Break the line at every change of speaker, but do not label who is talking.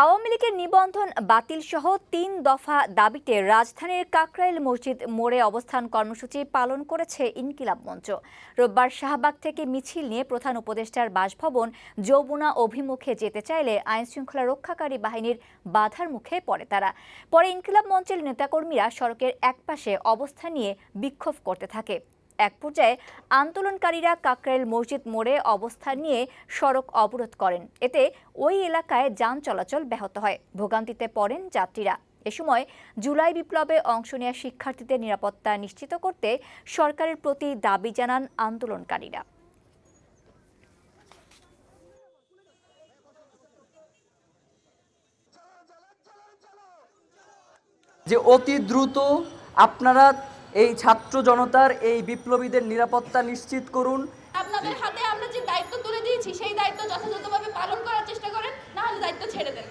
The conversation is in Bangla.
আওয়ামী লীগের নিবন্ধন বাতিল সহ ৩ দফা দাবিতে রাজধানীর কাকরাইল মসজিদ মোড়ে অবস্থান কর্মসূচি পালন করেছে ইনকিলাব মঞ্চ। রোববার শাহবাগ থেকে মিছিল নিয়ে প্রধান উপদেষ্টার বাসভবন যমুনা অভিমুখে যেতে চাইলে আইনশৃঙ্খলা রক্ষাকারী বাহিনীর বাধার মুখে পড়ে তারা। পরে ইনকিলাব মঞ্চের নেতাকর্মীরা সড়কের একপাশে অবস্থান নিয়ে বিক্ষোভ করতে থাকে। এক পর্যায়ে আন্দোলনকারীরা কাকরাইল মসজিদ মোড়ে অবস্থান নিয়ে সড়ক অবরোধ করেন। এতে ওই এলাকায় যান চলাচল ব্যাহত হয়, ভোগান্তিতে পড়েন যাত্রীরা। এ সময় জুলাই বিপ্লবে অংশ নেওয়া শিক্ষার্থীদের নিরাপত্তা নিশ্চিত করতে সরকারের প্রতি দাবি জানান আন্দোলনকারীরা।
যে অতি দ্রুত আপনারা এই ছাত্র জনতার এই বিপ্লবীদের নিরাপত্তা নিশ্চিত করুন।
আপনাদের হাতে আমরা যে দায়িত্ব তুলে দিয়েছি সেই দায়িত্ব যথাযথভাবে পালন করার চেষ্টা করেন, না হলে দায়িত্ব ছেড়ে দেন।